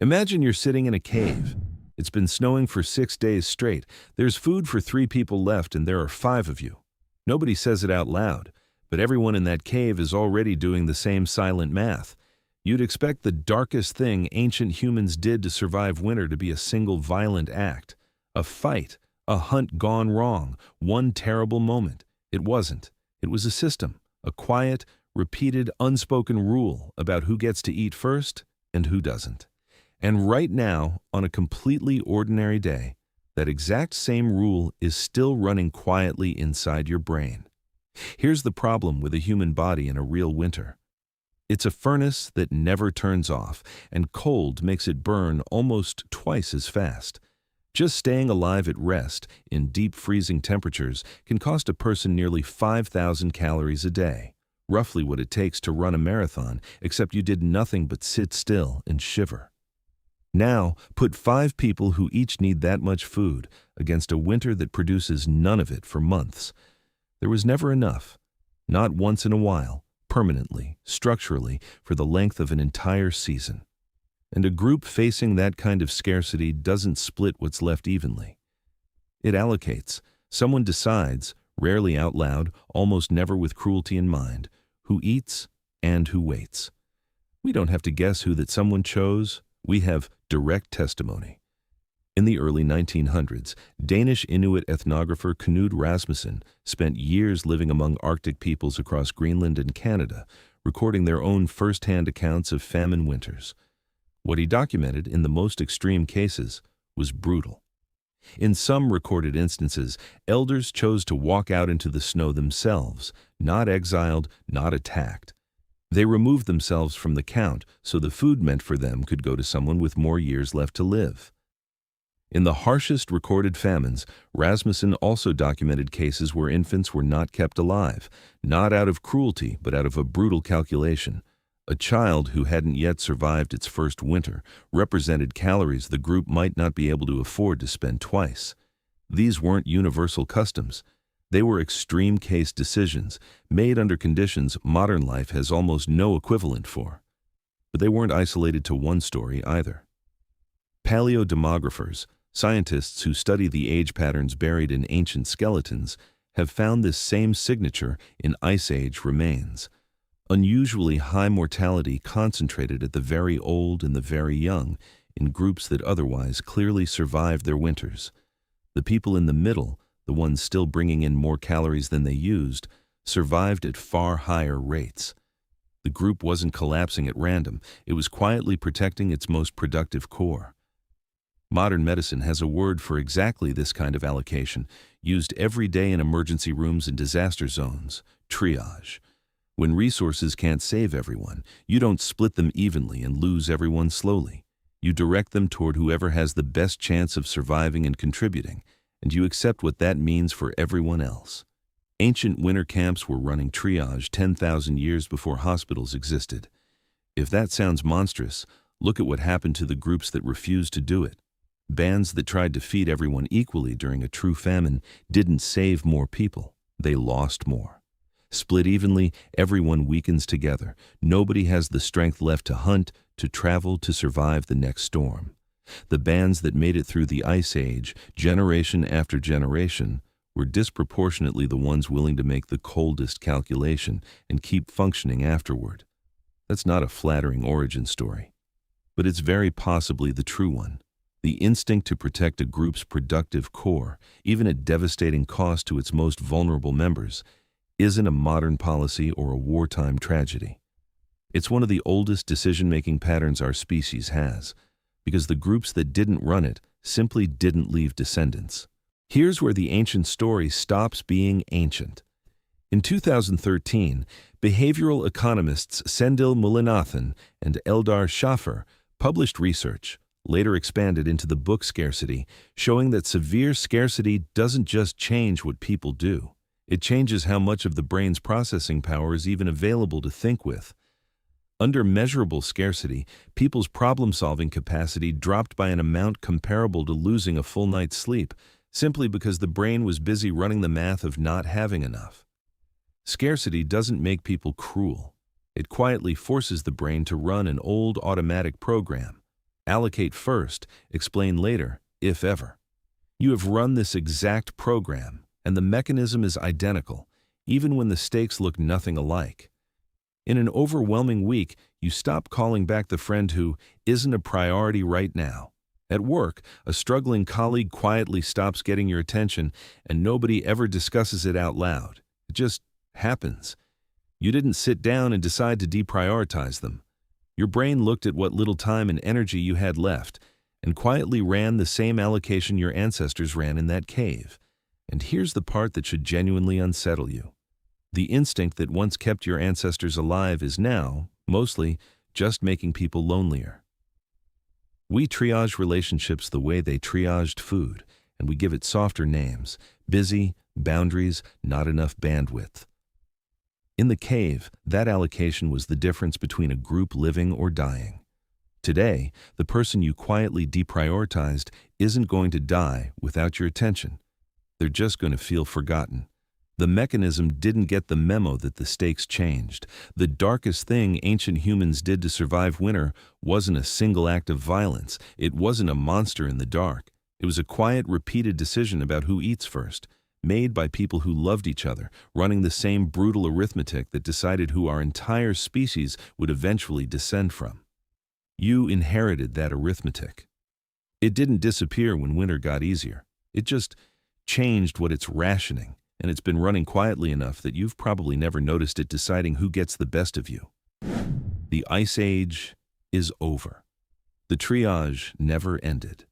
Imagine you're sitting in a cave. It's been snowing for 6 days straight. There's food for 3 people left, and there are 5 of you. Nobody says it out loud, but everyone in that cave is already doing the same silent math. You'd expect the darkest thing ancient humans did to survive winter to be a single violent act. A fight, a hunt gone wrong, one terrible moment. It wasn't. It was a system, a quiet, repeated, unspoken rule about who gets to eat first and who doesn't. And right now, on a completely ordinary day, that exact same rule is still running quietly inside your brain. Here's the problem with a human body in a real winter. It's a furnace that never turns off, and cold makes it burn almost twice as fast. Just staying alive at rest in deep freezing temperatures can cost a person nearly 5,000 calories a day, roughly what it takes to run a marathon, except you did nothing but sit still and shiver. Now, put 5 people who each need that much food against a winter that produces none of it for months. There was never enough, not once in a while, permanently, structurally, for the length of an entire season. And a group facing that kind of scarcity doesn't split what's left evenly. It allocates. Someone decides, rarely out loud, almost never with cruelty in mind, who eats and who waits. We don't have to guess who that someone chose. We have direct testimony. In the early 1900s, Danish Inuit ethnographer Knud Rasmussen spent years living among Arctic peoples across Greenland and Canada, recording their own first-hand accounts of famine winters. What he documented, in the most extreme cases, was brutal. In some recorded instances, elders chose to walk out into the snow themselves, not exiled, not attacked. They removed themselves from the count so the food meant for them could go to someone with more years left to live. In the harshest recorded famines, Rasmussen also documented cases where infants were not kept alive, not out of cruelty but out of a brutal calculation. A child who hadn't yet survived its first winter represented calories the group might not be able to afford to spend twice. These weren't universal customs. They were extreme case decisions, made under conditions modern life has almost no equivalent for. But they weren't isolated to one story either. Paleodemographers, scientists who study the age patterns buried in ancient skeletons, have found this same signature in Ice Age remains. Unusually high mortality concentrated at the very old and the very young, in groups that otherwise clearly survived their winters. The people in the middle, the ones still bringing in more calories than they used, survived at far higher rates. The group wasn't collapsing at random, it was quietly protecting its most productive core. Modern medicine has a word for exactly this kind of allocation, used every day in emergency rooms and disaster zones: triage. When resources can't save everyone, you don't split them evenly and lose everyone slowly. You direct them toward whoever has the best chance of surviving and contributing, and you accept what that means for everyone else. Ancient winter camps were running triage 10,000 years before hospitals existed. If that sounds monstrous, look at what happened to the groups that refused to do it. Bands that tried to feed everyone equally during a true famine didn't save more people, they lost more. Split evenly, everyone weakens together. Nobody has the strength left to hunt, to travel, to survive the next storm. The bands that made it through the Ice Age, generation after generation, were disproportionately the ones willing to make the coldest calculation and keep functioning afterward. That's not a flattering origin story, but it's very possibly the true one. The instinct to protect a group's productive core, even at devastating cost to its most vulnerable members, isn't a modern policy or a wartime tragedy. It's one of the oldest decision-making patterns our species has, because the groups that didn't run it simply didn't leave descendants. Here's where the ancient story stops being ancient. In 2013, behavioral economists Sendil Mullainathan and Eldar Shaffer published research, later expanded into the book Scarcity, showing that severe scarcity doesn't just change what people do. It changes how much of the brain's processing power is even available to think with. Under measurable scarcity, people's problem-solving capacity dropped by an amount comparable to losing a full night's sleep, simply because the brain was busy running the math of not having enough. Scarcity doesn't make people cruel. It quietly forces the brain to run an old automatic program. Allocate first, explain later, if ever. You have run this exact program, and the mechanism is identical, even when the stakes look nothing alike. In an overwhelming week, you stop calling back the friend who isn't a priority right now. At work, a struggling colleague quietly stops getting your attention, and nobody ever discusses it out loud. It just happens. You didn't sit down and decide to deprioritize them. Your brain looked at what little time and energy you had left, and quietly ran the same allocation your ancestors ran in that cave. And here's the part that should genuinely unsettle you. The instinct that once kept your ancestors alive is now, mostly, just making people lonelier. We triage relationships the way they triaged food, and we give it softer names: busy, boundaries, not enough bandwidth. In the cave, that allocation was the difference between a group living or dying. Today, the person you quietly deprioritized isn't going to die without your attention. They're just going to feel forgotten. The mechanism didn't get the memo that the stakes changed. The darkest thing ancient humans did to survive winter wasn't a single act of violence. It wasn't a monster in the dark. It was a quiet, repeated decision about who eats first, made by people who loved each other, running the same brutal arithmetic that decided who our entire species would eventually descend from. You inherited that arithmetic. It didn't disappear when winter got easier. It just changed what it's rationing, and it's been running quietly enough that you've probably never noticed it deciding who gets the best of you. The Ice Age is over. The triage never ended.